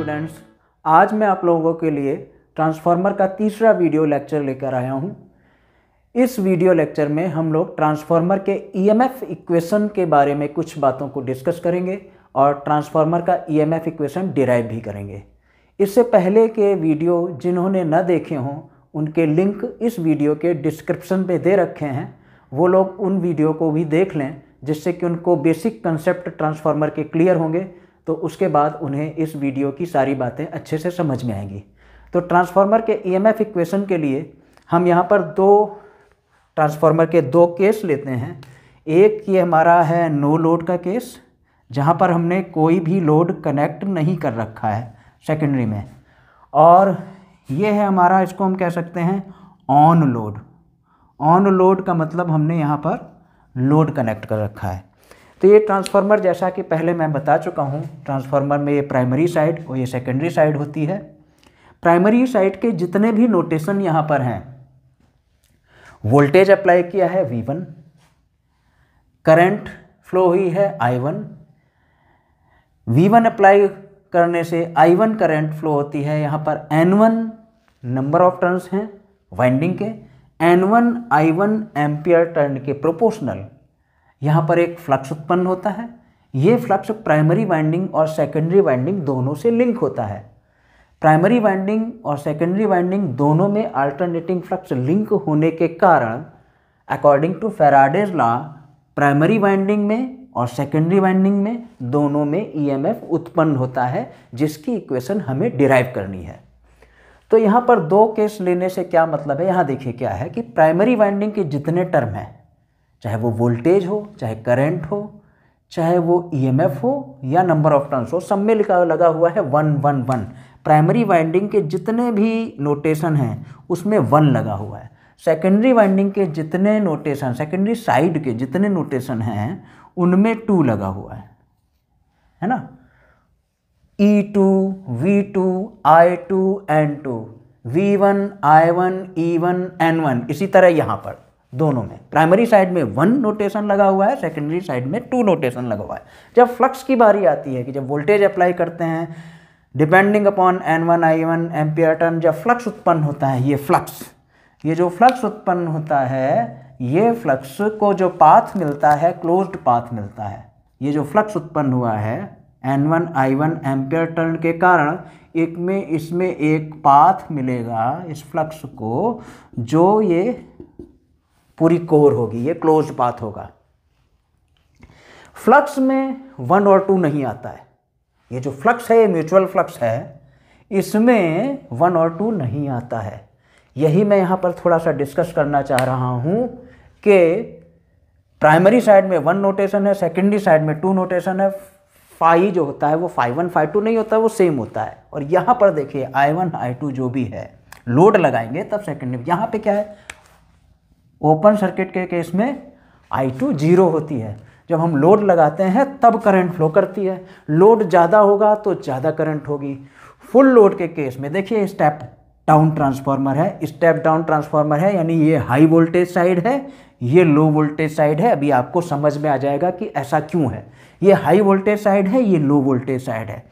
Students, आज मैं आप लोगों के लिए ट्रांसफार्मर का तीसरा वीडियो लेक्चर लेकर आया हूं। इस वीडियो लेक्चर में हम लोग ट्रांसफार्मर के ईएमएफ इक्वेशन के बारे में कुछ बातों को डिस्कस करेंगे और ट्रांसफार्मर का ईएमएफ इक्वेशन डिराइव भी करेंगे। इससे पहले के वीडियो जिन्होंने न देखे हों उनके लिंक इस वीडियो के डिस्क्रिप्शन पे दे रखे हैं, वो लोग उन वीडियो को भी देख लें, जिससे कि उनको बेसिक कंसेप्ट ट्रांसफार्मर के क्लियर होंगे, तो उसके बाद उन्हें इस वीडियो की सारी बातें अच्छे से समझ में आएंगी। तो ट्रांसफार्मर के ईएमएफ इक्वेशन के लिए हम यहाँ पर ट्रांसफार्मर के दो केस लेते हैं। एक ये हमारा है नो लोड का केस, जहाँ पर हमने कोई भी लोड कनेक्ट नहीं कर रखा है सेकेंडरी में, और ये है हमारा, इसको हम कह सकते हैं ऑन लोड। ऑन लोड का मतलब हमने यहाँ पर लोड कनेक्ट कर रखा है। तो ये ट्रांसफार्मर, जैसा कि पहले मैं बता चुका हूँ, ट्रांसफार्मर में ये प्राइमरी साइड और ये सेकेंडरी साइड होती है। प्राइमरी साइड के जितने भी नोटेशन यहाँ पर हैं, वोल्टेज अप्लाई किया है V1, करंट फ्लो हुई है I1, V1 अप्लाई करने से I1 करंट फ्लो होती है। यहाँ पर N1 नंबर ऑफ टर्न्स हैं वाइंडिंग के, N1 I1 एम्पियर टर्न के प्रोपोर्शनल यहाँ पर एक फ्लक्स उत्पन्न होता है। ये फ्लक्स प्राइमरी वाइंडिंग और सेकेंडरी वाइंडिंग दोनों से लिंक होता है। प्राइमरी वाइंडिंग और सेकेंडरी वाइंडिंग दोनों में अल्टरनेटिंग फ्लक्स लिंक होने के कारण according to Faraday's law primary winding में और सेकेंडरी वाइंडिंग में दोनों में ईएमएफ उत्पन्न होता है, जिसकी इक्वेशन हमें डिराइव करनी है। तो यहाँ पर दो केस लेने से क्या मतलब है, यहाँ देखिए क्या है कि प्राइमरी वाइंडिंग के जितने टर्म हैं, चाहे वो वोल्टेज हो, चाहे करंट हो, चाहे वो ईएमएफ हो या नंबर ऑफ टर्न्स हो, सब में लगा हुआ है 1 1 1। प्राइमरी वाइंडिंग के जितने भी नोटेशन हैं उसमें 1 लगा हुआ है। सेकेंडरी वाइंडिंग के जितने नोटेशन, सेकेंडरी साइड के जितने नोटेशन हैं उनमें 2 लगा हुआ है ना। E2, V2, I2, N2, V1, I1, E1, N1, इसी तरह यहाँ पर दोनों में प्राइमरी साइड में 1 नोटेशन लगा हुआ है, सेकेंडरी साइड में 2 नोटेशन लगा हुआ है। जब फ्लक्स की बारी आती है कि जब वोल्टेज अप्लाई करते हैं, depending upon N1 I1 ampere turn, जब फ्लक्स उत्पन्न होता है, ये जो फ्लक्स उत्पन्न होता है, ये फ्लक्स को जो पाथ मिलता है क्लोज्ड पाथ मिलता है। ये जो फ्लक्स उत्पन्न हुआ है N1 I1 एम्पियर टर्न के कारण इसमें एक पाथ मिलेगा इस फ्लक्स को, जो ये पूरी कोर होगी, ये क्लोज्ड पाथ होगा। फ्लक्स में 1 और 2 नहीं आता है। ये जो फ्लक्स है, ये म्यूचुअल फ्लक्स है, इसमें 1 और 2 नहीं आता है। यही मैं यहाँ पर थोड़ा सा डिस्कस करना चाह रहा हूँ कि प्राइमरी साइड में 1 नोटेशन है, सेकेंडरी साइड में 2 नोटेशन है। फाई जो होता है वो φ1 φ2 नहीं होता, वो सेम होता है। और यहाँ पर देखिए I1 I2 जो भी है, लोड लगाएंगे तब सेकेंडरी, यहाँ पे क्या है, ओपन सर्किट के केस में I2 0 होती है। जब हम लोड लगाते हैं तब करंट फ्लो करती है। लोड ज़्यादा होगा तो ज़्यादा करंट होगी। फुल लोड के केस में देखिए स्टेप डाउन ट्रांसफार्मर है, स्टेप डाउन ट्रांसफार्मर है, यानी ये हाई वोल्टेज साइड है, ये लो वोल्टेज साइड है। अभी आपको समझ में आ जाएगा कि ऐसा क्यों है। ये हाई वोल्टेज साइड है, ये लो वोल्टेज साइड है।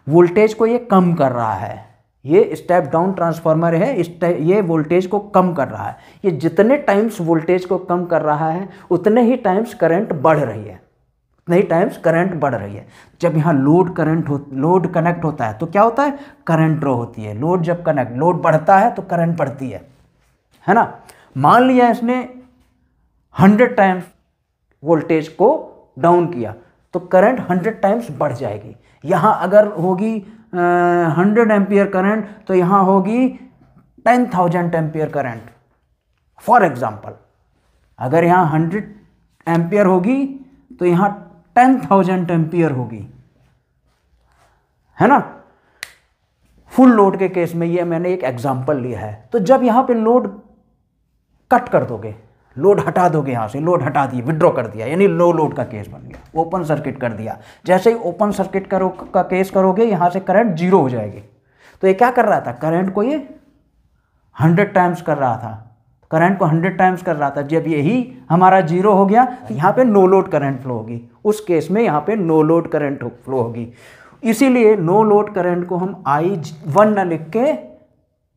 वोल्टेज को ये कम कर रहा है। ये स्टेप डाउन ट्रांसफार्मर है, ये वोल्टेज को कम कर रहा है। ये जितने टाइम्स वोल्टेज को कम कर रहा है उतने ही टाइम्स करंट बढ़ रही है, उतने ही टाइम्स करंट बढ़ रही है। जब यहाँ लोड कनेक्ट होता है तो क्या होता है, करंट ड्रॉ होती है। लोड बढ़ता है तो करंट बढ़ती है ना। मान लिया इसने 100 टाइम्स वोल्टेज को डाउन किया तो करंट 100 टाइम्स बढ़ जाएगी। यहाँ अगर होगी 100 एम्पियर करंट तो यहाँ होगी 10,000 एम्पियर करंट। फॉर एग्जाम्पल, अगर यहाँ 100 एम्पियर होगी तो यहाँ 10,000 एम्पियर होगी, है ना। फुल लोड के केस में ये मैंने एक एग्जाम्पल लिया है। तो जब यहाँ पे लोड कट कर दोगे, लोड हटा दोगे, यहाँ से लोड हटा दिए, विड्रॉ कर दिया, यानी लो लोड का केस बन गया, ओपन सर्किट कर दिया। जैसे ही ओपन सर्किट का केस करोगे, यहाँ से करंट 0 हो जाएगी। तो ये क्या कर रहा था, करंट को ये 100 टाइम्स कर रहा था, करंट को 100 टाइम्स कर रहा था। जब यही हमारा 0 हो गया तो यहाँ पे नो लोड करंट फ्लो होगी। उस केस में यहाँ पे नो लोड करंट फ्लो होगी। इसीलिए नो लोड करंट को हम I1 ना लिख के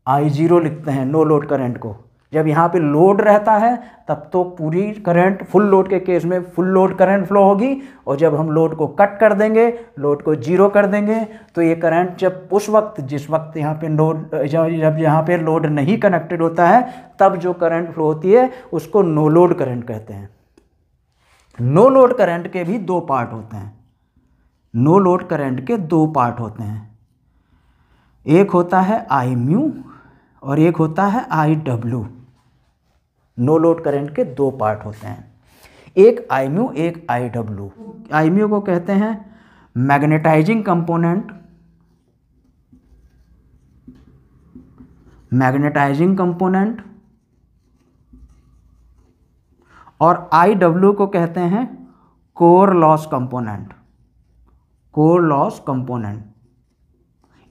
I0 लिखते हैं नो लोड करंट को। जब यहाँ पे लोड रहता है तब तो पूरी करंट, फुल लोड के केस में फुल लोड करंट फ्लो होगी, और जब हम लोड को कट कर देंगे, लोड को जीरो कर देंगे, तो ये करंट जब उस वक्त, जिस वक्त यहाँ पे लोड, जब यहाँ पे लोड नहीं कनेक्टेड होता है, तब जो करंट फ्लो होती है उसको नो लोड करंट कहते हैं। नो लोड करंट के भी दो पार्ट होते हैं। नो लोड करंट के दो पार्ट होते हैं, एक होता है आई म्यू और एक होता है I W. No load current के दो पार्ट होते हैं, एक आई म्यू, एक आई डब्ल्यू। आई म्यू को कहते हैं मैग्नेटाइजिंग कंपोनेंट, मैग्नेटाइजिंग कंपोनेंट, और आई डब्ल्यू को कहते हैं core loss component, core loss component.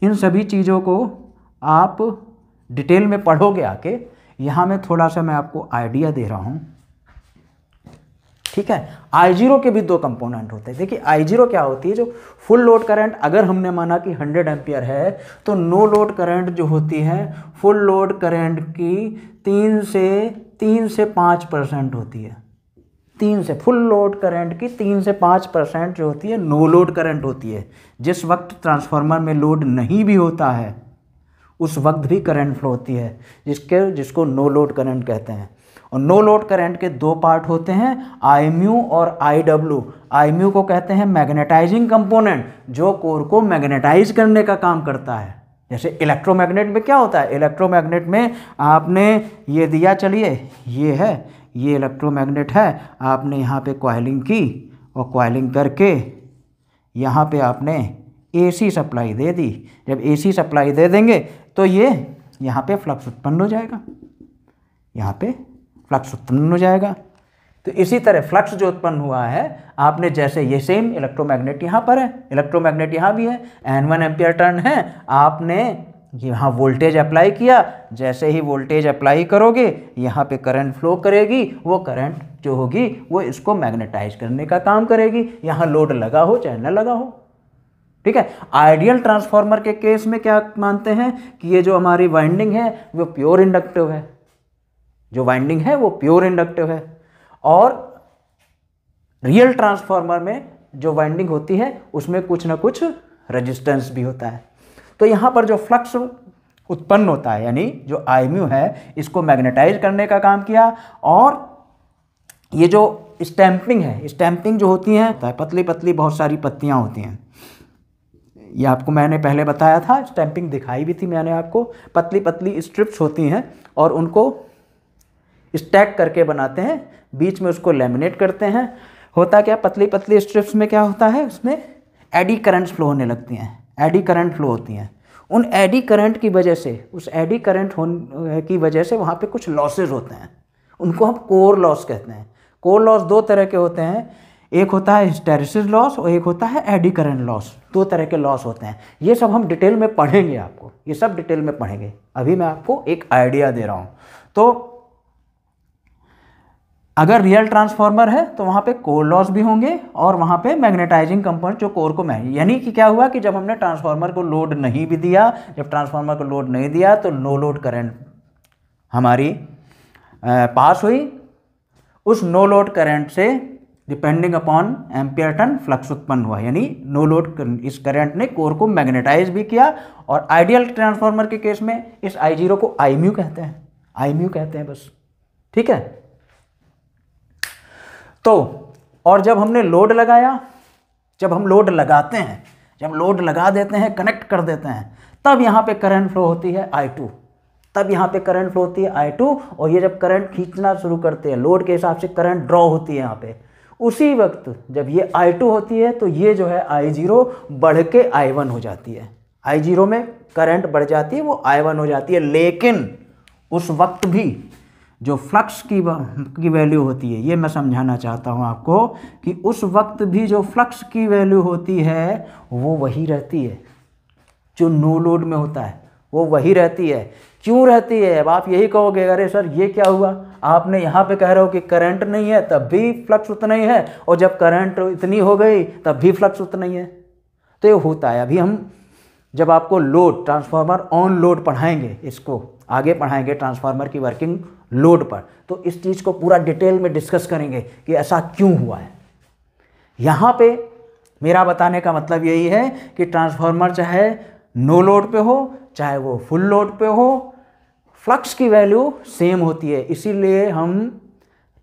इन सभी चीज़ों को आप डिटेल में पढ़ोगे आके, यहाँ में थोड़ा सा मैं आपको आइडिया दे रहा हूँ, ठीक है। I0 के भी दो कंपोनेंट होते हैं। देखिए I0 क्या होती है, जो फुल लोड करंट अगर हमने माना कि 100 एम्पियर है, तो नो लोड करंट जो होती है फुल लोड करंट की 3 से 5% होती है। 3 से, फुल लोड करंट की 3 से 5% जो होती है नो लोड करंट होती है। जिस वक्त ट्रांसफार्मर में लोड नहीं भी होता है उस वक्त भी करंट फ्लो होती है, जिसको नो लोड करंट कहते हैं। और नो लोड करंट के दो पार्ट होते हैं, आई म्यू और आई डब्ल्यू। आई म्यू को कहते हैं मैग्नेटाइजिंग कंपोनेंट, जो कोर को मैग्नेटाइज करने का काम करता है। जैसे इलेक्ट्रोमैग्नेट में क्या होता है, इलेक्ट्रोमैग्नेट में आपने ये दिया, चलिए ये है, ये इलेक्ट्रोमैग्नेट है, आपने यहाँ पे कॉइलिंग की और कॉइलिंग करके यहाँ पे आपने AC सप्लाई दे दी। जब AC सप्लाई दे देंगे तो ये यहाँ पे फ्लक्स उत्पन्न हो जाएगा, यहाँ पे फ्लक्स उत्पन्न हो जाएगा। तो इसी तरह फ्लक्स जो उत्पन्न हुआ है, आपने जैसे ये सेम इलेक्ट्रोमैग्नेट यहाँ पर है, इलेक्ट्रोमैग्नेट यहाँ भी है, N1 एम्पियर टर्न है, आपने यहाँ वोल्टेज अप्लाई किया, जैसे ही वोल्टेज अप्लाई करोगे यहाँ पे करंट फ्लो करेगी, वो करंट जो होगी वो इसको मैग्नेटाइज करने का काम करेगी, यहाँ लोड लगा हो चाहे न लगा हो, ठीक है। आइडियल ट्रांसफार्मर के केस में क्या मानते हैं कि ये जो हमारी वाइंडिंग है वो प्योर इंडक्टिव है, जो वाइंडिंग है वो प्योर इंडक्टिव है। और रियल ट्रांसफार्मर में जो वाइंडिंग होती है उसमें कुछ ना कुछ रेजिस्टेंस भी होता है। तो यहाँ पर जो फ्लक्स उत्पन्न होता है, यानी जो आई म्यू है, इसको मैग्नेटाइज करने का काम किया। और ये जो स्टैंपिंग है, स्टैंपिंग जो होती है पतली पतली बहुत सारी पत्तियाँ होती हैं, ये आपको मैंने पहले बताया था, स्टैंपिंग दिखाई भी थी मैंने आपको। पतली पतली स्ट्रिप्स होती हैं और उनको स्टैक करके बनाते हैं, बीच में उसको लेमिनेट करते हैं। होता क्या, पतली पतली स्ट्रिप्स में क्या होता है, उसमें एडी करंट्स फ्लो होने लगती हैं, एडी करंट फ्लो होती हैं। उन एडी करंट की वजह से, उस एडी करंट की वजह से वहाँ पे कुछ लॉसेज होते हैं, उनको हम कोर लॉस कहते हैं। कोर लॉस दो तरह के होते हैं, एक होता है हिस्टैरिसीस लॉस और एक होता है एडी करंट लॉस। दो तरह के लॉस होते हैं। ये सब हम डिटेल में पढ़ेंगे, आपको ये सब डिटेल में पढ़ेंगे। अभी मैं आपको एक आइडिया दे रहा हूँ। तो अगर रियल ट्रांसफार्मर है तो वहाँ पे कोर लॉस भी होंगे और वहाँ पे मैग्नेटाइजिंग कंपोनेंट जो कोर को यानी कि क्या हुआ कि जब हमने ट्रांसफार्मर को लोड नहीं भी दिया, जब ट्रांसफार्मर को लोड नहीं दिया तो नो लोड करंट हमारी पास हुई। उस नो लोड करंट से depending upon ampere turn flux उत्पन्न हुआ, यानी नो लोड इस करंट ने कोर को मैग्नेटाइज भी किया। और आइडियल ट्रांसफार्मर के केस में इस I0 को आई म्यू कहते हैं, आई म्यू कहते हैं बस, ठीक है। तो और जब हमने लोड लगाया, जब हम लोड लगाते हैं, जब लोड लगा देते हैं, कनेक्ट कर देते हैं, तब यहाँ पे करंट फ्लो होती है I2, तब यहाँ पे करंट फ्लो होती है I2। और ये जब करंट खींचना शुरू करते हैं, लोड के हिसाब से करंट ड्रॉ होती है यहाँ पे, उसी वक्त जब ये I2 होती है तो ये जो है I0 बढ़ के I1 हो जाती है। I0 में करंट बढ़ जाती है, वो I1 हो जाती है। लेकिन उस वक्त भी जो फ्लक्स की वैल्यू होती है, ये मैं समझाना चाहता हूँ आपको कि उस वक्त भी जो फ्लक्स की वैल्यू होती है वो वही रहती है जो नो लोड में होता है, वो वही रहती है। क्यों रहती है? अब आप यही कहोगे अरे सर ये क्या हुआ, आपने यहाँ पे कह रहे हो कि करंट नहीं है तब भी फ्लक्स उतना ही है, और जब करंट इतनी हो गई तब भी फ्लक्स उतना ही है। तो ये होता है। अभी हम जब आपको लोड, ट्रांसफार्मर ऑन लोड पढ़ाएंगे, इसको आगे पढ़ाएंगे ट्रांसफार्मर की वर्किंग लोड पर, तो इस चीज़ को पूरा डिटेल में डिस्कस करेंगे कि ऐसा क्यों हुआ है। यहाँ पे मेरा बताने का मतलब यही है कि ट्रांसफार्मर चाहे नो लोड पे हो चाहे वो फुल लोड पे हो, फ्लक्स की वैल्यू सेम होती है। इसीलिए हम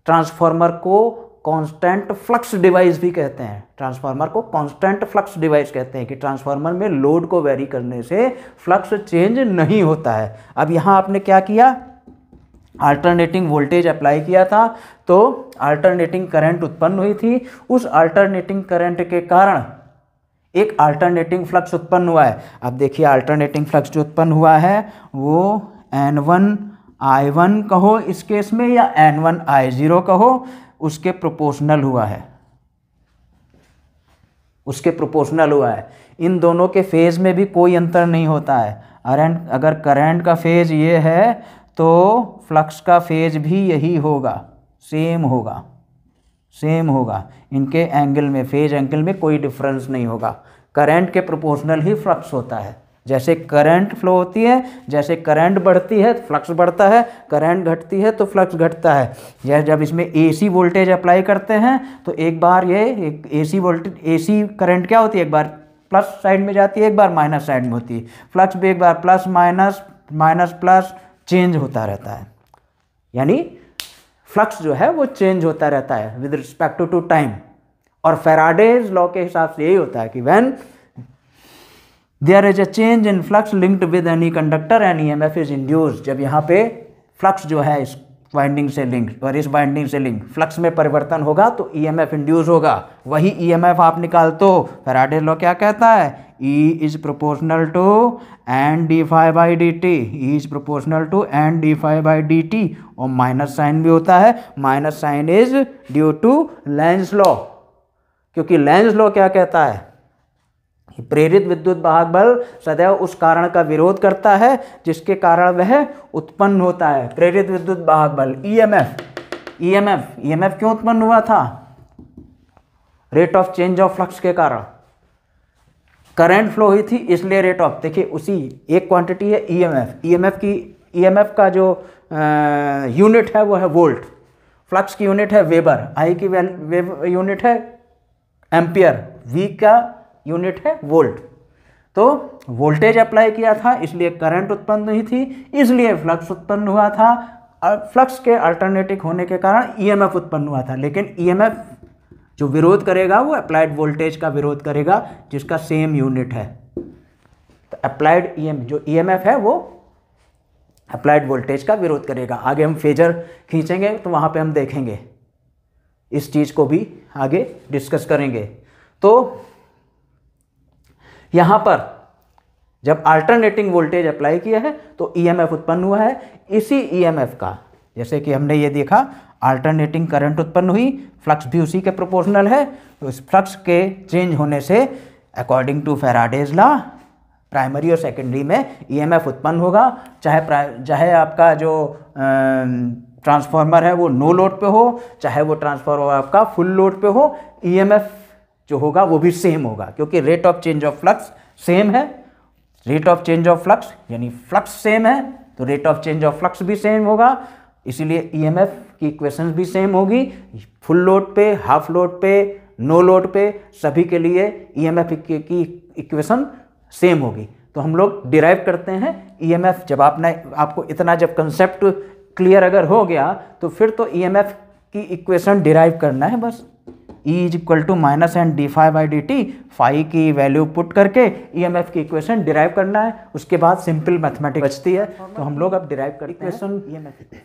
ट्रांसफार्मर को कांस्टेंट फ्लक्स डिवाइस भी कहते हैं। ट्रांसफार्मर को कांस्टेंट फ्लक्स डिवाइस कहते हैं कि ट्रांसफार्मर में लोड को वेरी करने से फ्लक्स चेंज नहीं होता है। अब यहाँ आपने क्या किया, अल्टरनेटिंग वोल्टेज अप्लाई किया था, तो अल्टरनेटिंग करंट उत्पन्न हुई थी। उस अल्टरनेटिंग करंट के कारण एक अल्टरनेटिंग फ्लक्स उत्पन्न हुआ है। अब देखिए अल्टरनेटिंग फ्लक्स जो उत्पन्न हुआ है वो N1 I1 कहो इस केस में, या N1 I0 कहो, उसके प्रोपोर्शनल हुआ है, उसके प्रोपोर्शनल हुआ है। इन दोनों के फेज में भी कोई अंतर नहीं होता है। अगर करंट का फेज ये है तो फ्लक्स का फेज भी यही होगा, सेम होगा, सेम होगा। इनके एंगल में, फेज एंगल में कोई डिफरेंस नहीं होगा। करंट के प्रोपोर्शनल ही फ्लक्स होता है। जैसे करंट फ्लो होती है, जैसे करंट बढ़ती है तो फ्लक्स बढ़ता है, करंट घटती है तो फ्लक्स घटता है। यह जब इसमें एसी वोल्टेज अप्लाई करते हैं तो एक बार ये एसी वोल्टेज, एसी करंट क्या होती है, एक बार प्लस साइड में जाती है, एक बार माइनस साइड में होती है। फ्लक्स भी एक बार plus minus, minus plus change होता रहता है। यानी फ्लक्स जो है वो चेंज होता रहता है विद रिस्पेक्ट टू टाइम। और फैराडेज लॉ के हिसाब से यही होता है कि when there is a change in flux linked with any conductor and EMF is induced. जब यहाँ पे फ्लक्स जो है इस वाइंडिंग से लिंक और इस वाइंडिंग से लिंक, फ्लक्स में परिवर्तन होगा तो ईएमएफ इंड्यूस होगा। वही ईएमएफ आप निकाल तो फैराडे लॉ क्या कहता है, E is proportional to N d phi by d t, E is proportional to N d phi by d t. और माइनस साइन भी होता है, minus sign is due to Lenz law. क्योंकि Lenz law क्या कहता है, प्रेरित विद्युत वाहक बल सदैव उस कारण का विरोध करता है जिसके कारण वह उत्पन्न होता है। प्रेरित विद्युत वाहक बल ईएमएफ क्यों उत्पन्न हुआ था, rate of change of flux के कारण। करंट फ्लो हुई थी इसलिए रेट ऑफ, देखिए उसी एक क्वांटिटी है ईएमएफ का जो यूनिट है वो है वोल्ट, फ्लक्स की यूनिट है वेबर, आई की यूनिट है एम्पियर, वी का यूनिट है वोल्ट। तो वोल्टेज अप्लाई किया था इसलिए करंट उत्पन्न हुई थी, इसलिए फ्लक्स उत्पन्न हुआ था। फ्लक्स के अल्टरनेटिव होने के कारण ईएमएफ उत्पन्न हुआ था। लेकिन ईएमएफ जो विरोध करेगा वो अप्लाइड वोल्टेज का विरोध करेगा जिसका सेम यूनिट है। तो अप्लाइड जो ईएमएफ है वो अप्लाइड वोल्टेज का विरोध करेगा। आगे हम फेजर खींचेंगे तो वहाँ पे हम देखेंगे, इस चीज़ को भी आगे डिस्कस करेंगे। तो यहाँ पर जब अल्टरनेटिंग वोल्टेज अप्लाई किया है तो ईएमएफ उत्पन्न हुआ है। इसी ईएमएफ का, जैसे कि हमने ये देखा, अल्टरनेटिंग करंट उत्पन्न हुई, फ्लक्स भी उसी के प्रोपोर्शनल है, तो इस फ्लक्स के चेंज होने से according to Faraday's law primary और सेकेंडरी में ईएमएफ उत्पन्न होगा। चाहे आपका जो ट्रांसफार्मर है वो नो लोड पे हो, चाहे वो ट्रांसफार्मर आपका फुल लोड पे हो, ईएमएफ जो होगा वो भी सेम होगा। क्योंकि rate of change of flux same है, rate of change of flux यानी फ्लक्स सेम है तो rate of change of flux भी सेम होगा, इसीलिए ईएमएफ की इक्वेशन भी सेम होगी। फुल लोड पे, हाफ लोड पे, नो लोड पे, सभी के लिए ईएमएफ की इक्वेशन सेम होगी। तो हम लोग डिराइव करते हैं ईएमएफ। जब आपको इतना जब कंसेप्ट क्लियर अगर हो गया तो फिर तो ईएमएफ की इक्वेशन डिराइव करना है बस। E is equal to minus N d phi by d t, phi की वैल्यू पुट करके ईएमएफ की इक्वेशन डिराइव करना है। उसके बाद सिंपल मैथमेटिक्स बचती है, तो हम लोग अब डिराइव करते हैं इक्वेशन ईएमएफ।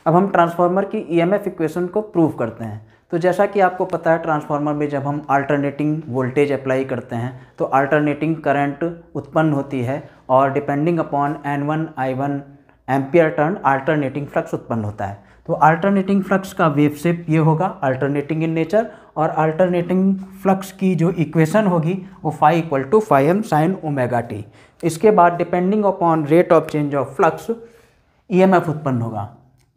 अब हम ट्रांसफार्मर की ईएमएफ इक्वेशन को प्रूव करते हैं। तो जैसा कि आपको पता है ट्रांसफार्मर में जब हम अल्टरनेटिंग वोल्टेज अप्लाई करते हैं तो अल्टरनेटिंग करंट उत्पन्न होती है और depending upon N1 I1 ampere turn alternating flux उत्पन्न होता है। तो अल्टरनेटिंग फ्लक्स का वेव शेप ये होगा, अल्टरनेटिंग इन नेचर, और अल्टरनेटिंग फ्लक्स की जो इक्वेशन होगी वो phi equal to phi m sine omega t. इसके बाद depending upon rate of change of flux EMF उत्पन्न होगा।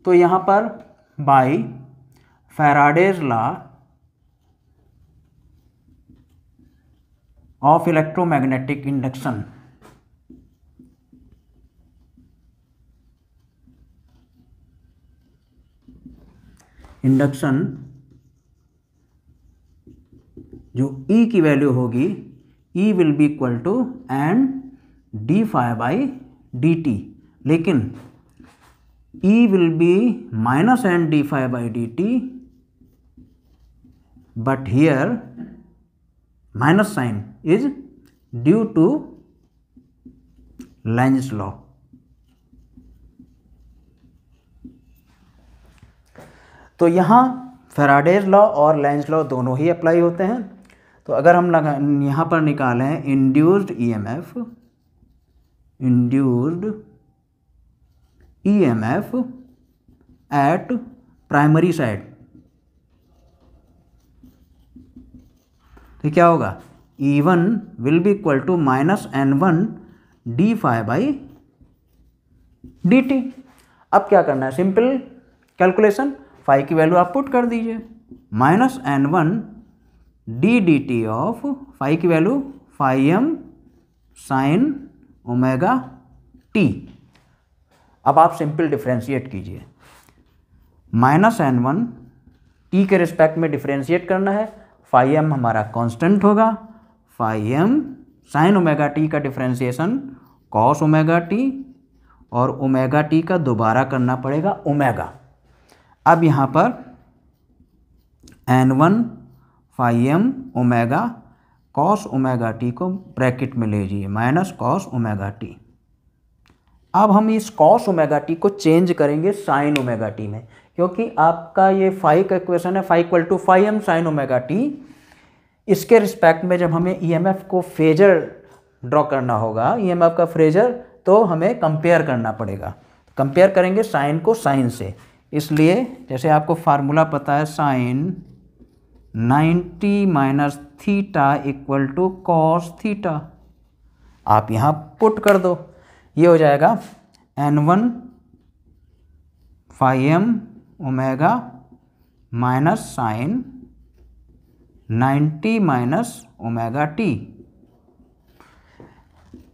तो यहाँ पर by Faraday's law of electromagnetic induction, जो E की वैल्यू होगी, E will be equal to N d phi by d t, लेकिन E will be minus N d phi by d t, but here minus sign is due to Lenz law. तो यहाँ Faraday's law और Lenz law दोनों ही apply होते हैं। तो अगर हम यहाँ पर निकालें induced EMF at primary side, तो क्या होगा, E1 will be equal to minus N1 d phi by d t. अब क्या करना है, सिंपल कैलकुलेशन, फाई की वैल्यू आप पुट कर दीजिए, minus N1 d d t of phi की value phi m sine omega t. अब आप सिंपल डिफ्रेंशिएट कीजिए, माइनस N1 टी के रिस्पेक्ट में डिफ्रेंशिएट करना है, फाई एम हमारा कांस्टेंट होगा, phi m sine omega t का डिफ्रेंशिएशन कॉस ओमेगा टी, और ओमेगा टी का दोबारा करना पड़ेगा ओमेगा। अब यहाँ पर N1 phi m omega cos omega t को ब्रैकेट में ले लीजिए, माइनस कॉस ओमेगा टी। अब हम इस कॉस ओमेगा टी को चेंज करेंगे साइन ओमेगा टी में, क्योंकि आपका ये फाई का इक्वेशन है, phi equal to phi m sine omega t. इसके रिस्पेक्ट में जब हमें ईएमएफ को फेजर ड्रॉ करना होगा, ईएमएफ का फेजर, तो हमें कंपेयर करना पड़ेगा। कंपेयर करेंगे साइन को साइन से, इसलिए जैसे आपको फार्मूला पता है, sine 90 minus theta equal to cos theta, आप यहाँ पुट कर दो, ये हो जाएगा N1 phi m omega minus sine 90 minus omega t.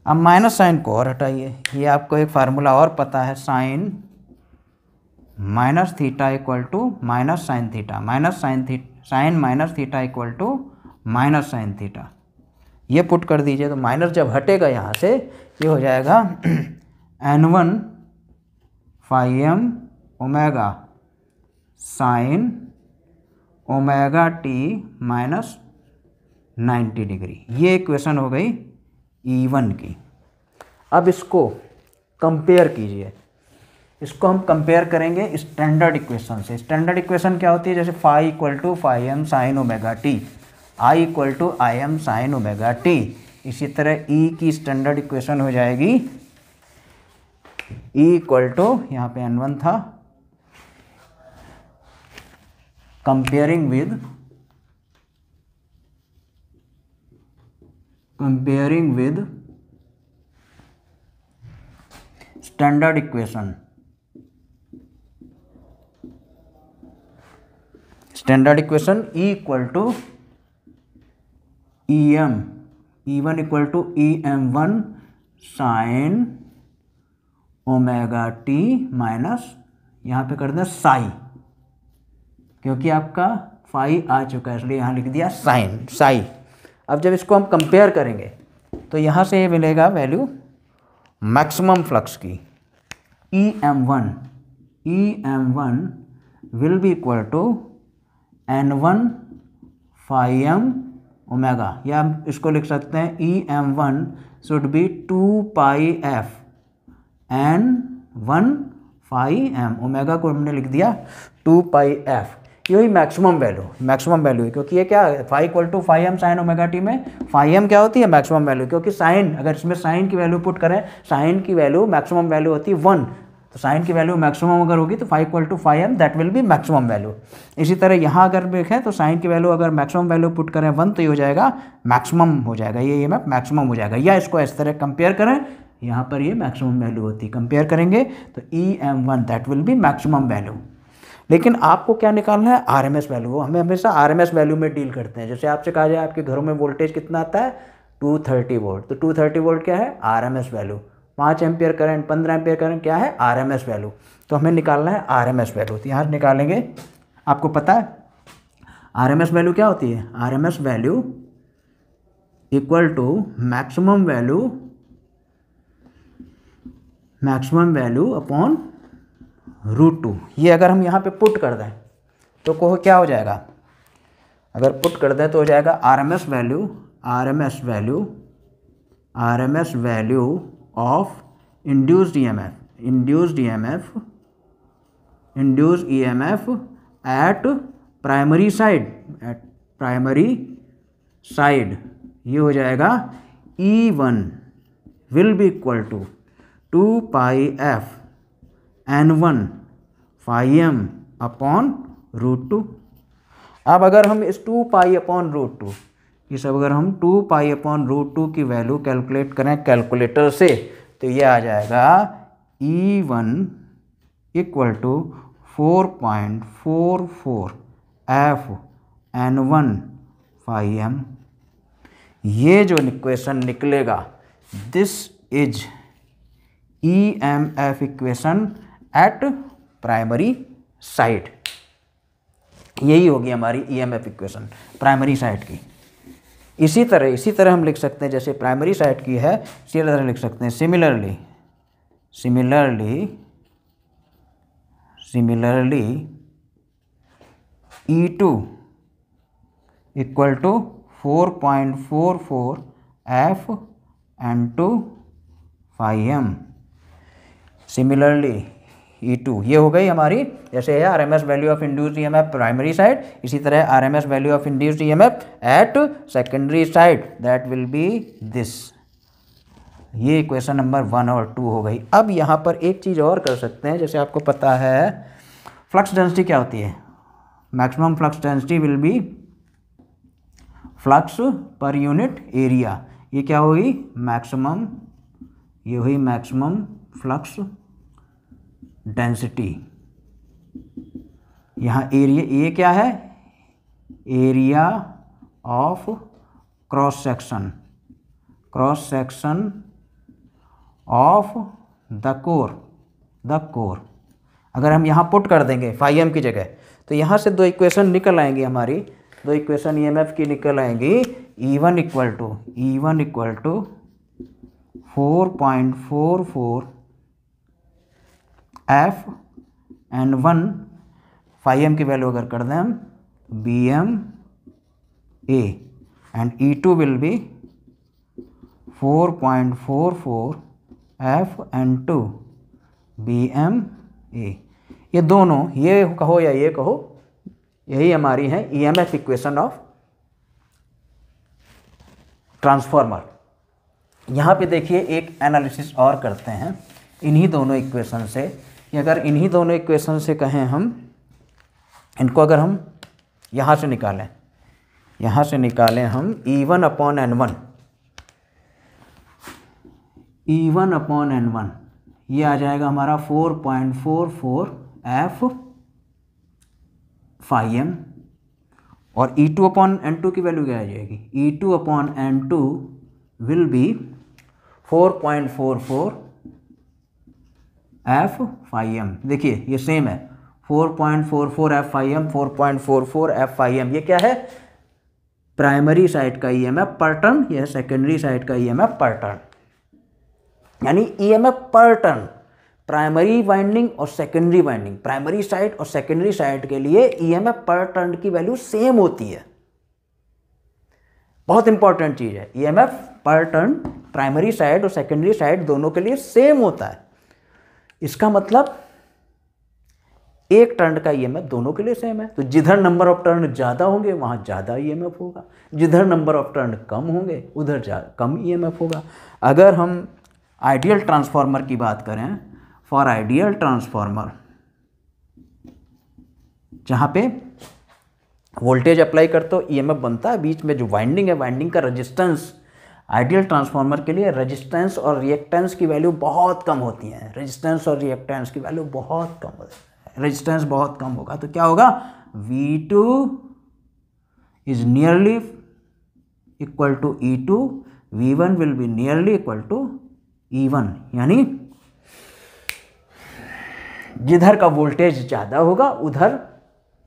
अब माइनस साइन को और हटाइए, ये आपको एक फार्मूला और पता है, sine minus theta equal to minus sine theta, minus sine minus theta equal to minus sine theta, ये पुट कर दीजिए। तो माइनस जब हटेगा यहाँ से, ये हो जाएगा N1 phi m omega sine omega t minus 90 degree, ये इक्वेशन हो गई E1 की। अब इसको कंपेयर कीजिए, इसको हम कंपेयर करेंगे स्टैंडर्ड इक्वेशन से। स्टैंडर्ड इक्वेशन क्या होती है, जैसे phi equal to phi m sine omega t, I equal to I m sine omega t. इसी तरह ई की स्टैंडर्ड इक्वेशन हो जाएगी ई इक्वल टू, यहाँ पे N1 था, comparing with standard equation, standard equation E equal to E m, E1 equal to EM1 sine omega t minus, यहाँ पे कर दें साई, क्योंकि आपका फाई आ चुका है इसलिए यहाँ लिख दिया साइन साई। अब जब इसको हम कंपेयर करेंगे तो यहाँ से ये मिलेगा वैल्यू मैक्सिमम फ्लक्स की, EM1 will be equal to N1 phi m omega, या हम इसको लिख सकते हैं EM1 should be 2 pi f N1 phi m, omega को हमने लिख दिया 2 पाई एफ, यही मैक्सिमम वैल्यू है, क्योंकि ये क्या है, phi equal to phi m sine omega t में फाई एम क्या होती है, मैक्सिमम वैल्यू, क्योंकि साइन, अगर इसमें साइन की वैल्यू पुट करें, साइन की वैल्यू मैक्सिमम वैल्यू होती है 1, तो साइन की वैल्यू मैक्सिमम अगर होगी तो phi equal to phi m, that will be maximum value. इसी तरह यहाँ अगर देखें तो साइन की वैल्यू अगर मैक्सिमम वैल्यू पुट करें 1, तो ये हो जाएगा मैक्सिमम हो जाएगा, ये मैक्सिमम हो जाएगा। या इसको इस तरह कंपेयर करें, यहाँ पर ये मैक्सिमम वैल्यू होती है, कंपेयर करेंगे तो EM1 that will be maximum value. लेकिन आपको क्या निकालना है, RMS वैल्यू। हमें हमेशा RMS वैल्यू में डील करते हैं। जैसे आपसे कहा जाए आपके घरों में वोल्टेज कितना आता है, 230 वोल्ट। तो 230 वोल्ट क्या है? RMS value. 5 ampere current, 15 ampere current क्या है? RMS value. तो हमें निकालना है आरएमएस वैल्यू। तो यहाँ निकालेंगे, आपको पता है आरएमएस वैल्यू क्या होती है? RMS value equal to maximum value upon √2। ये अगर हम यहाँ पे पुट कर दें तो क्या हो जाएगा? अगर पुट कर दें तो हो जाएगा RMS value of induced EMF at primary side. ये हो जाएगा E1 will be equal to 2πf N1 φm upon √2। अब अगर हम इस 2π अपॉन √2 अगर हम 2π अपॉन √2 की वैल्यू कैलकुलेट करें कैलकुलेटर से तो ये आ जाएगा E1 equal to 4.44 f N1 φm। ये जो इक्वेशन निकलेगा, this is EMF equation eight primary side. यही होगी हमारी EMF इक्वेशन प्राइमरी साइड की। इसी तरह हम लिख सकते हैं, जैसे प्राइमरी साइड की है इसी तरह लिख सकते हैं similarly E2 equal to 4.44 f N2 φm। Similarly E2 ये हो गई हमारी, जैसे है RMS value of induced EMF primary side, इसी तरह RMS value of induced EMF at secondary side, that will be this. ये इक्वेशन नंबर 1 और 2 हो गई। अब यहाँ पर एक चीज़ और कर सकते हैं, जैसे आपको पता है फ्लक्स डेंसिटी क्या होती है? Maximum flux density will be flux per unit area. ये क्या हुई? ये हुई मैक्सिमम फ्लक्स डेंसिटी। यहाँ एरिया, ये क्या है? Area of cross section of the core. अगर हम यहाँ पुट कर देंगे φm की जगह तो यहाँ से दो इक्वेशन निकल आएंगी हमारी, दो इक्वेशन EMF की निकल आएंगी। E1 equal to 4.44 f N1 φm की वैल्यू अगर कर दें हम BM A and E2 will B 4.44 f N2 BM A। ये दोनों, ये कहो या ये कहो, यही हमारी है EMF इक्वेशन ऑफ ट्रांसफार्मर। यहाँ पे देखिए एक एनालिसिस और करते हैं इन्हीं दोनों इक्वेशन से। अगर इन्हीं दोनों इक्वेशन से कहें हम, इनको अगर हम यहाँ से निकालें हम E1 अपॉन N1, ये आ जाएगा हमारा 4.44 f φm, और E2 अपॉन N2 की वैल्यू क्या आ जाएगी? E2 upon N2 will be 4.44 f φm। देखिए ये सेम है, 4.44 f φm, 4.44 f φm। ये क्या है? प्राइमरी साइड का EMF पर टर्न, यह सेकेंडरी साइड का EMF पर टर्न। यानी EMF पर टर्न प्राइमरी वाइंडिंग और सेकेंडरी वाइंडिंग, प्राइमरी साइड और सेकेंडरी साइड के लिए EMF पर टर्न की वैल्यू सेम होती है। बहुत इंपॉर्टेंट चीज है, EMF पर टर्न प्राइमरी साइड और सेकेंडरी साइड दोनों के लिए सेम होता है। इसका मतलब एक टर्न का EMF दोनों के लिए सेम है। तो जिधर नंबर ऑफ टर्न ज़्यादा होंगे वहाँ ज़्यादा EMF होगा, जिधर नंबर ऑफ टर्न कम होंगे उधर कम EMF होगा। अगर हम आइडियल ट्रांसफार्मर की बात करें, फॉर आइडियल ट्रांसफार्मर जहाँ पे वोल्टेज अप्लाई करते हो EMF बनता है, बीच में जो वाइंडिंग है, वाइंडिंग का रेजिस्टेंस, आइडियल ट्रांसफार्मर के लिए रेजिस्टेंस और रिएक्टेंस की वैल्यू बहुत कम होती है। रेजिस्टेंस और रिएक्टेंस की वैल्यू बहुत कम होती है, रेजिस्टेंस बहुत कम होगा तो क्या होगा? V2 is nearly equal to E2, V1 will be nearly equal to E1, यानी जिधर का वोल्टेज ज़्यादा होगा उधर,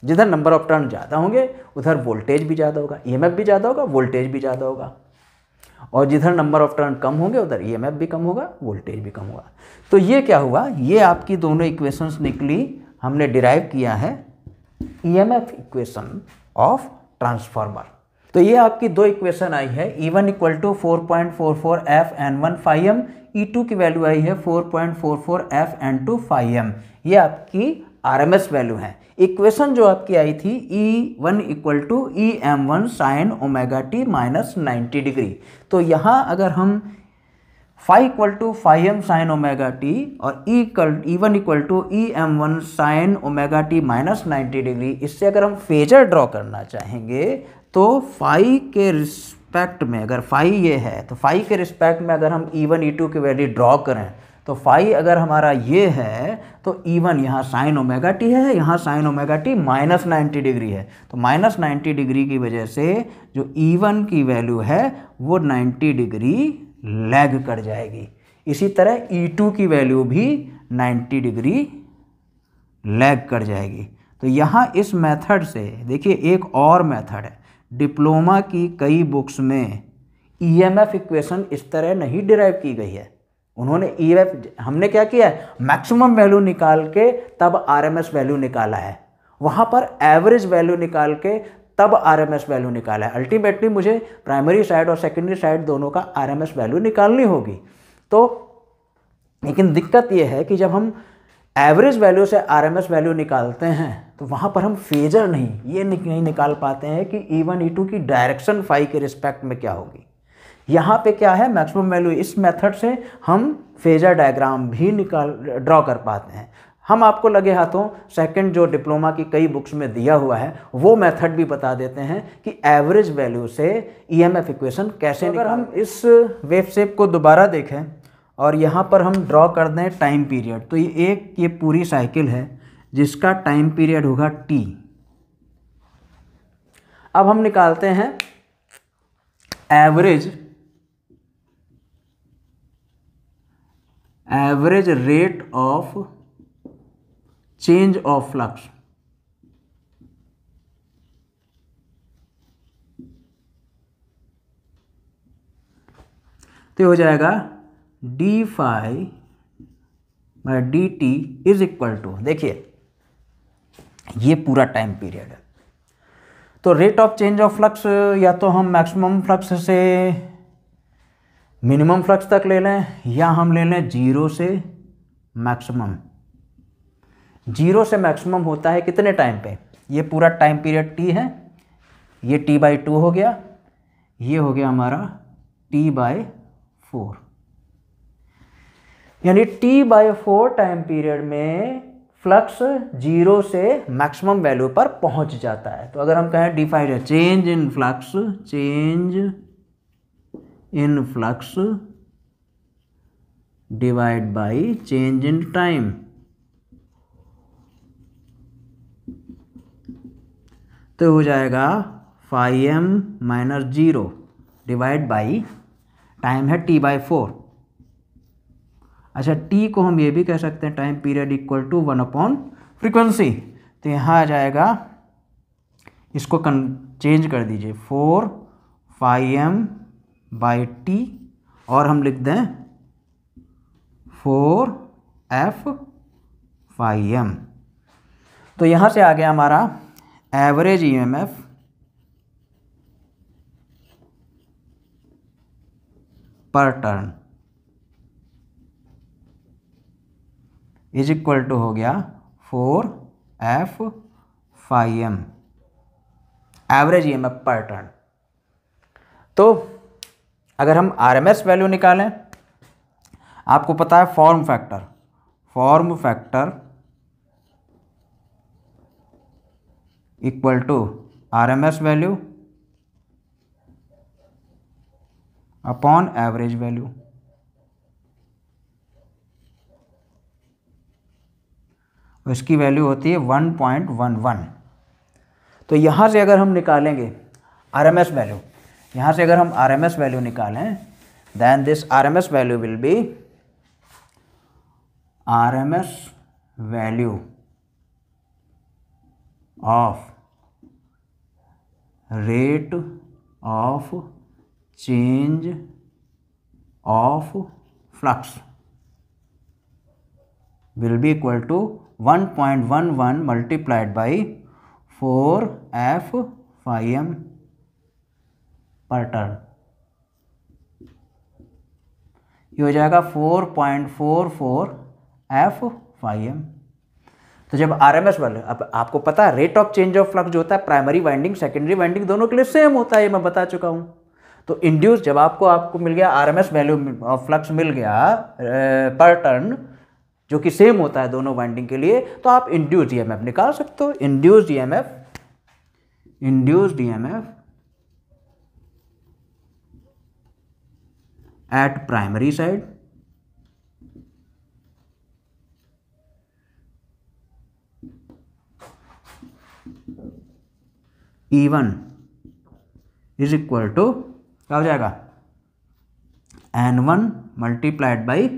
जिधर नंबर ऑफ टर्न ज़्यादा होंगे उधर वोल्टेज भी ज़्यादा होगा, ईएमएफ भी ज़्यादा होगा, वोल्टेज भी ज़्यादा होगा, और जिधर नंबर ऑफ टर्न कम होंगे उधर ईएमएफ भी कम होगा, वोल्टेज भी कम होगा। तो ये क्या हुआ, ये आपकी दोनों इक्वेशंस निकली, हमने डिराइव किया है ईएमएफ इक्वेशन ऑफ ट्रांसफार्मर। तो ये आपकी दो इक्वेशन आई है, E1 equal to 4.44 F N1 phi m, E2 की वैल्यू आई है 4.44 F N2 phi m। ये आपकी RMS वैल्यू है। इक्वेशन जो आपकी आई थी E1 equal to EM1 sine omega t minus 90 degree. तो यहाँ अगर हम phi equal to phi m sine omega t और E1 equal to EM1 sine omega t minus 90 degree, इससे अगर हम फेजर ड्रॉ करना चाहेंगे तो फाई के रिस्पेक्ट में, अगर फाई ये है तो फाई के रिस्पेक्ट में अगर हम E1 E2 की वैल्यू ड्रॉ करें तो फाई अगर हमारा ये है तो E1 यहाँ साइन ओमेगा टी है, यहाँ sign omega t minus 90 degree है। तो माइनस 90 डिग्री की वजह से जो E1 की वैल्यू है वो 90 डिग्री लैग कर जाएगी। इसी तरह E2 की वैल्यू भी 90 डिग्री लैग कर जाएगी। तो यहाँ इस मेथड से देखिए, एक और मेथड है, डिप्लोमा की कई बुक्स में ईएमएफ इक्वेशन इस तरह नहीं डिराइव की गई है। उन्होंने ईएमएफ, हमने क्या किया है, मैक्सिमम वैल्यू निकाल के तब आरएमएस वैल्यू निकाला है, वहाँ पर एवरेज वैल्यू निकाल के तब आरएमएस वैल्यू निकाला है। अल्टीमेटली मुझे प्राइमरी साइड और सेकेंडरी साइड दोनों का आरएमएस वैल्यू निकालनी होगी। तो लेकिन दिक्कत ये है कि जब हम एवरेज वैल्यू से आरएमएस वैल्यू निकालते हैं तो वहाँ पर हम फेजर नहीं निकाल पाते हैं कि E1 E2 की डायरेक्शन फाई के रिस्पेक्ट में क्या होगी। यहाँ पे क्या है, मैक्सिमम वैल्यू, इस मेथड से हम फेजर डायग्राम भी ड्रॉ कर पाते हैं। हम आपको लगे हाथों सेकंड जो डिप्लोमा की कई बुक्स में दिया हुआ है वो मेथड भी बता देते हैं कि एवरेज वैल्यू से ईएमएफ इक्वेशन कैसे। अगर हम इस वेव शेप को दोबारा देखें और यहाँ पर हम ड्रॉ कर दें टाइम पीरियड, तो ये पूरी साइकिल है जिसका टाइम पीरियड होगा T। अब हम निकालते हैं average rate of change of flux. तो हो जाएगा d phi by d t is equal to, देखिए ये पूरा टाइम पीरियड है। तो rate of change of flux या तो हम मैक्सिमम फ्लक्स से मिनिमम फ्लक्स तक ले लें या हम ले लें जीरो से मैक्सिमम। जीरो से मैक्सिमम होता है कितने टाइम पे, ये पूरा टाइम पीरियड T है, ये T/2 हो गया, ये हो गया हमारा T/4, यानी T/4 टाइम पीरियड में फ्लक्स जीरो से मैक्सिमम वैल्यू पर पहुंच जाता है। तो अगर हम कहें define change in flux divide by change in time, तो हो जाएगा phi m minus zero divide by time है T/4। अच्छा, T को हम ये भी कह सकते हैं time period equal to 1 frequency. तो यहाँ आ जाएगा, इसको चेंज कर दीजिए 4 फाई एम बाई टी और हम लिख दें 4 एफ फाई एम। तो यहाँ से आ गया हमारा average EMF per turn is equal to हो गया 4 F phi m, average EMF per turn. तो अगर हम आरएमएस वैल्यू निकालें, आपको पता है form factor equal to RMS value upon average value. इसकी वैल्यू होती है 1.11। तो यहाँ से अगर हम निकालेंगे आरएमएस वैल्यू, यहाँ से अगर हम आरएमएस वैल्यू निकालें then this RMS value will be RMS value of rate of change of flux will be equal to 1.11 multiplied by 4F phi m per turn। ये हो जाएगा 4.44 F phi m। तो जब RMS वैल्यू, अब आपको पता है rate of change of flux जो होता है प्राइमरी वाइंडिंग सेकेंडरी वाइंडिंग दोनों के लिए सेम होता है, ये मैं बता चुका हूँ। तो इंड्यूस जब आपको मिल गया RMS वैल्यू ऑफ फ्लक्स मिल गया पर टर्न जो कि सेम होता है दोनों वाइंडिंग के लिए, तो आप इंड्यूस्ड ईएमएफ निकाल सकते हो। Induced EMF at primary side E1 is equal to क्या हो जाएगा N1 multiplied by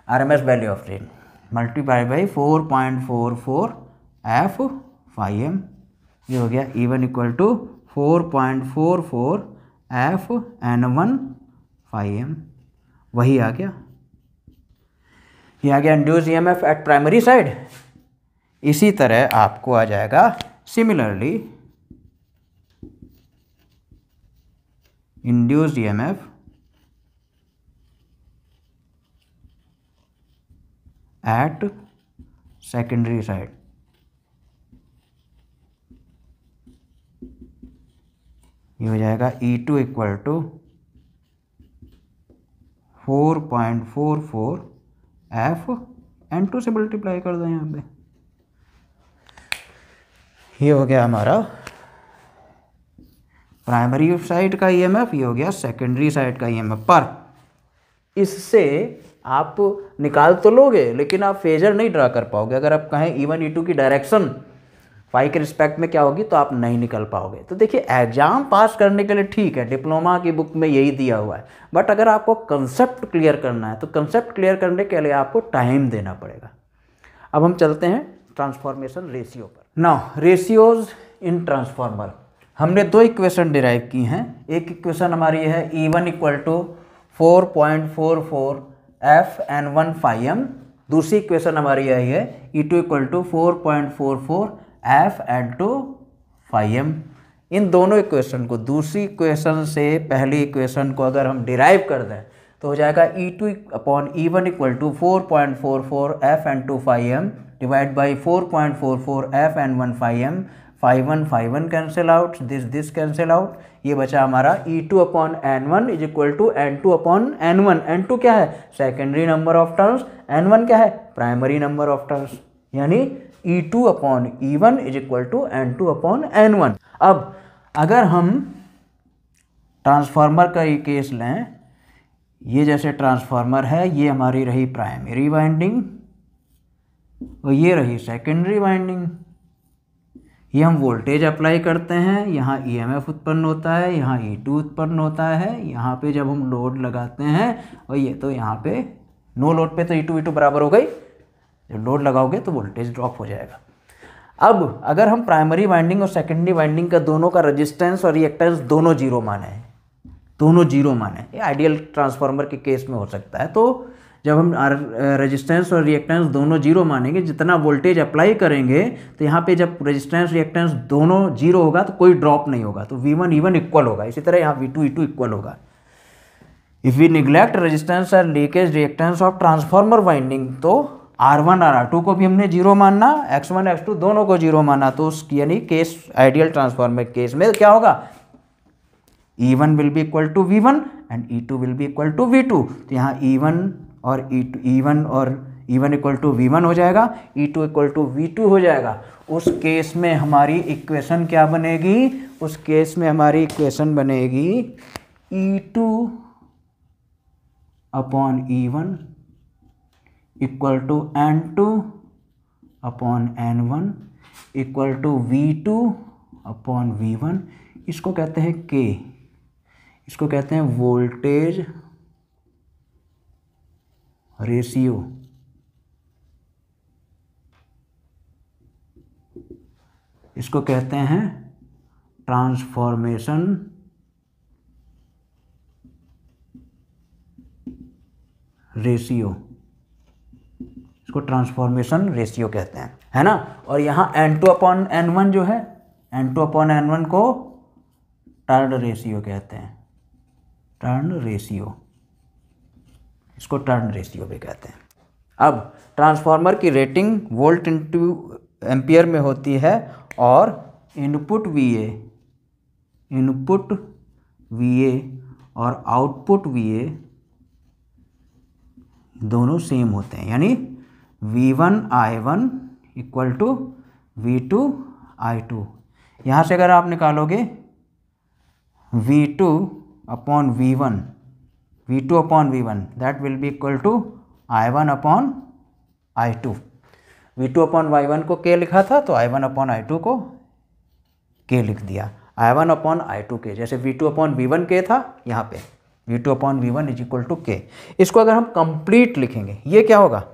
RMS value of rain multiplied by 4.44 F phi m। ये हो गया E1 equal to 4.44 F N1 phi m। वही आ गया, ये आ गया induce EMF at primary side. इसी तरह आपको आ जाएगा similarly induced EMF at secondary side. ये हो जाएगा E2 equal to 4.44 F N2 से मल्टीप्लाई कर दो यहाँ पे। ये हो गया हमारा प्राइमरी साइड का EMF, ये हो गया सेकेंडरी साइड का EMF। पर इससे आप निकाल तो लोगे लेकिन आप फेजर नहीं ड्रा कर पाओगे। अगर आप कहें E1 E2 की डायरेक्शन फाई के रिस्पेक्ट में क्या होगी तो आप नहीं निकल पाओगे। तो देखिए एग्जाम पास करने के लिए ठीक है, डिप्लोमा की बुक में यही दिया हुआ है, बट अगर आपको कंसेप्ट क्लियर करना है तो कंसेप्ट क्लियर करने के लिए आपको टाइम देना पड़ेगा। अब हम चलते हैं ट्रांसफॉर्मेशन रेशियो पर। नाउ रेशियोज इन ट्रांसफॉर्मर, हमने दो इक्वेशन डिराइव की हैं। एक इक्वेशन हमारी है E1 equal to 4.44 F N1 phi m, दूसरी इक्वेशन हमारी आई है E2 equal to 4.44 F N2 phi m। इन दोनों इक्वेशन को दूसरी इक्वेशन से पहली इक्वेशन को अगर हम डिराइव कर दें तो हो जाएगा E2 upon E1 equal to 4.44 F N2 phi m divide by 4.44 F N1 phi m। phi 1 cancel out, this cancel out, ये बचा हमारा E2 upon N1 is equal to N2 upon N1। N2 क्या है secondary number of turns, N1 क्या है primary number of turns, यानी E2 upon E1 is equal to N2 upon N1। अब अगर हम ट्रांसफार्मर का ये केस लें, ये जैसे ट्रांसफार्मर है, ये हमारी रही प्राइमरी वाइंडिंग और ये रही सेकेंडरी वाइंडिंग। ये हम वोल्टेज अप्लाई करते हैं, यहाँ EMF उत्पन्न होता है, यहाँ E2 उत्पन्न होता है। यहाँ पे जब हम लोड लगाते हैं और ये तो यहाँ पे नो लोड पे तो E2 बराबर हो गई, जब लोड लगाओगे तो वोल्टेज ड्रॉप हो जाएगा। अब अगर हम प्राइमरी वाइंडिंग और सेकेंडरी वाइंडिंग का दोनों का रेजिस्टेंस और रिएक्टेंस दोनों जीरो माने, दोनों जीरो माने, ये आइडियल ट्रांसफार्मर के केस में हो सकता है। तो जब हम रेजिस्टेंस और रिएक्टेंस दोनों जीरो मानेंगे, जितना वोल्टेज अप्लाई करेंगे तो यहाँ पे जब रेजिस्टेंस रिएक्टेंस दोनों जीरो होगा तो कोई ड्रॉप नहीं होगा, तो V1 E1 इक्वल होगा। इसी तरह यहाँ V2 E2 इक्वल होगा। इफ़ वी निग्लेक्ट रेजिस्टेंस और leakage reactance of transformer winding, तो R1 और R2 को भी हमने जीरो मानना, X1 X2 दोनों को जीरो माना। तो यानी केस आइडियल ट्रांसफार्मर केस में क्या होगा, E1 will be equal to V1 and E2 will be equal to V2। तो यहाँ E1 और E1 इक्वल टू V1 हो जाएगा, E2 इक्वल टू V2 हो जाएगा। उस केस में हमारी इक्वेशन क्या बनेगी, उस केस में हमारी इक्वेशन बनेगी E2 upon E1 equal to N2 upon N1 equal to V2 upon V1। इसको कहते हैं K, इसको कहते हैं वोल्टेज रेशियो, इसको कहते हैं ट्रांसफॉर्मेशन रेशियो, इसको ट्रांसफॉर्मेशन रेशियो कहते हैं, है ना। और यहाँ N2/N1 जो है, N2/N1 को टर्न रेशियो कहते हैं, टर्न रेशियो, इसको टर्न रेशियो भी कहते हैं। अब ट्रांसफार्मर की रेटिंग वोल्ट इंटू एम्पियर में होती है और इनपुट VA और आउटपुट VA दोनों सेम होते हैं, यानी V1I1 इक्वल टू V2I2। यहाँ से अगर आप निकालोगे V2/V1 that will be equal to I1/I2। V2/Y1 को K लिखा था तो I1/I2 को K लिख दिया, I1/I2 K, जैसे V2/V1 K था, यहाँ पे V2/V1 is equal to K। इसको अगर हम कंप्लीट लिखेंगे ये क्या होगा,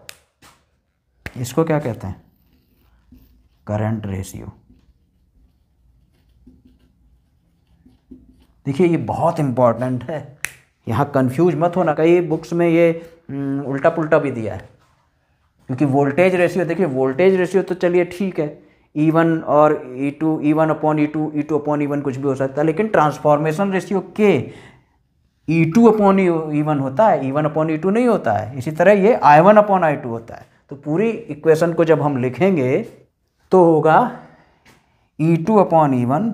इसको क्या कहते हैं, करंट रेशियो। देखिए ये बहुत इंपॉर्टेंट है, यहाँ कंफ्यूज मत होना, कई बुक्स में ये उल्टा पुल्टा भी दिया है, क्योंकि वोल्टेज रेशियो, देखिए वोल्टेज रेशियो तो चलिए ठीक है, E1 और E2, E1/E2, E2/E1 कुछ भी हो सकता है, लेकिन ट्रांसफॉर्मेशन रेशियो K E2/E1 होता है, E1/E2 नहीं होता है। इसी तरह ये I1/I2 होता है। तो पूरी इक्वेशन को जब हम लिखेंगे तो होगा E2/E1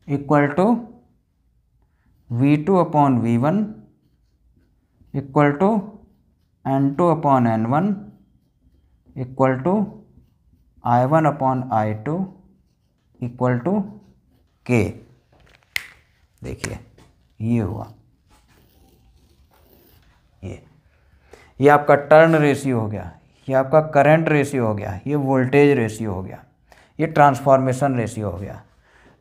equal to V2/V1 equal to N2/N1 equal to I1/I2 equal to K। देखिए ये हुआ, ये आपका टर्न रेशियो हो गया, ये आपका करंट रेशियो हो गया, ये वोल्टेज रेशियो हो गया, ये ट्रांसफॉर्मेशन रेशियो हो गया।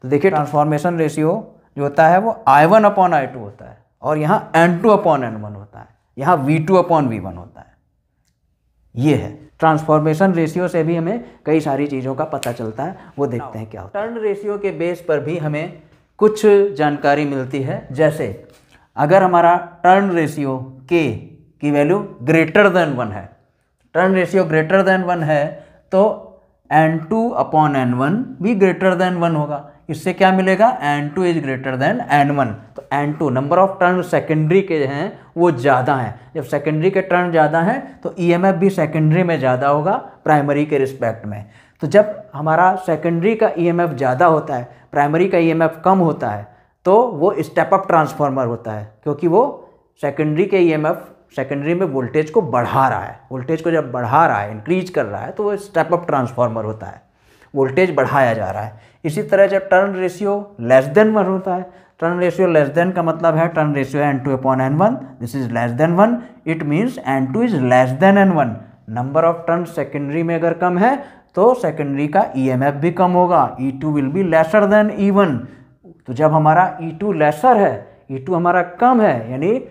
तो देखिए ट्रांसफॉर्मेशन रेशियो जो होता है वो I1/I2 होता है और यहाँ N2/N1 होता है, यहाँ V2/V1 होता है। ये है ट्रांसफॉर्मेशन रेशियो से भी हमें कई सारी चीज़ों का पता चलता है, वो देखते हैं क्या होता है। टर्न रेशियो के बेस पर भी हमें कुछ जानकारी मिलती है, जैसे अगर हमारा टर्न रेशियो K की वैल्यू ग्रेटर देन 1 है, टर्न रेशियो ग्रेटर देन 1 है तो N2/N1 भी ग्रेटर देन 1 होगा। इससे क्या मिलेगा, N2 is greater than N1। तो N2 number of turn secondary के हैं वो ज़्यादा हैं। जब सेकेंडरी के टर्न ज़्यादा हैं तो EMF भी सेकेंडरी में ज़्यादा होगा प्राइमरी के रिस्पेक्ट में। तो जब हमारा सेकेंडरी का EMF ज़्यादा होता है, प्राइमरी का EMF कम होता है, तो वो स्टेप अप ट्रांसफार्मर होता है, क्योंकि वो सेकेंडरी के EMF सेकेंडरी में वोल्टेज को बढ़ा रहा है। वोल्टेज को जब बढ़ा रहा है, इंक्रीज कर रहा है, तो वो स्टेप अप ट्रांसफार्मर होता है, वोल्टेज बढ़ाया जा रहा है। इसी तरह जब टर्न रेशियो लेस देन 1 होता है, टर्न रेशियो लेस देन का मतलब है turn ratio N2/N1, this is less than 1, it means N2 is less than N1। Number of turn secondary में अगर कम है तो सेकेंडरी का EMF भी कम होगा, E2 will be lesser than E1। तो जब हमारा E2 लेसर है, E2 हमारा कम है, यानी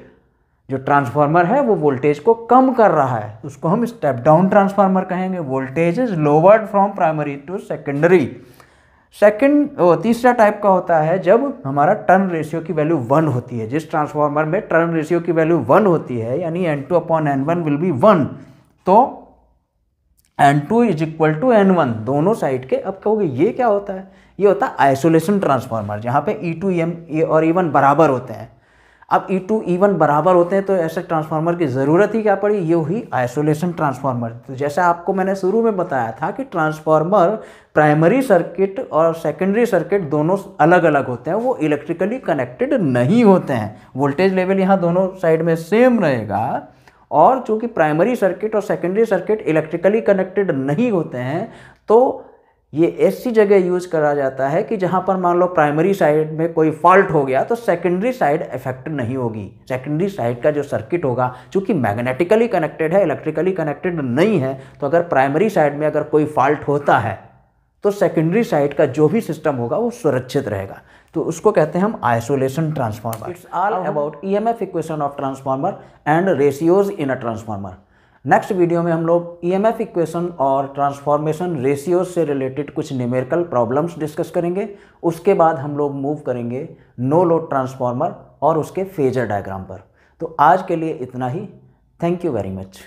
जो ट्रांसफार्मर है वो वोल्टेज को कम कर रहा है, उसको हम स्टेप डाउन ट्रांसफार्मर कहेंगे। Voltage is lowered from primary to secondary. तीसरा टाइप का होता है जब हमारा टर्न रेशियो की वैल्यू 1 होती है। जिस ट्रांसफार्मर में टर्न रेशियो की वैल्यू 1 होती है, यानी N2/N1 विल बी 1, तो N2 is equal to N1 दोनों साइड के। अब कहोगे ये क्या होता है, ये होता है आइसोलेशन ट्रांसफार्मर, जहाँ पे E2 और E1 बराबर होते हैं। अब E2 E1 बराबर होते हैं तो ऐसे ट्रांसफार्मर की ज़रूरत ही क्या पड़ी, ये हुई आइसोलेशन ट्रांसफार्मर। तो जैसा आपको मैंने शुरू में बताया था कि ट्रांसफार्मर प्राइमरी सर्किट और सेकेंडरी सर्किट दोनों अलग अलग होते हैं, वो इलेक्ट्रिकली कनेक्टेड नहीं होते हैं। वोल्टेज लेवल यहाँ दोनों साइड में सेम रहेगा, और चूँकि प्राइमरी सर्किट और सेकेंडरी सर्किट इलेक्ट्रिकली कनेक्टेड नहीं होते हैं, तो ये ऐसी जगह यूज़ करा जाता है कि जहाँ पर मान लो प्राइमरी साइड में कोई फॉल्ट हो गया तो सेकेंडरी साइड इफेक्ट नहीं होगी। सेकेंडरी साइड का जो सर्किट होगा, चूँकि मैग्नेटिकली कनेक्टेड है, इलेक्ट्रिकली कनेक्टेड नहीं है, तो अगर प्राइमरी साइड में अगर कोई फॉल्ट होता है तो सेकेंडरी साइड का जो भी सिस्टम होगा वो सुरक्षित रहेगा। तो उसको कहते हैं हम isolation transformer. It's all about EMF equation of transformer and ratios in a transformer. Next video में हम लोग ईएमएफ इक्वेशन और ट्रांसफॉर्मेशन रेशियोज से रिलेटेड कुछ न्यूमेरिकल प्रॉब्लम्स डिस्कस करेंगे। उसके बाद हम लोग मूव करेंगे नो लोड ट्रांसफार्मर और उसके फेजर डायग्राम पर। तो आज के लिए इतना ही। Thank you very much.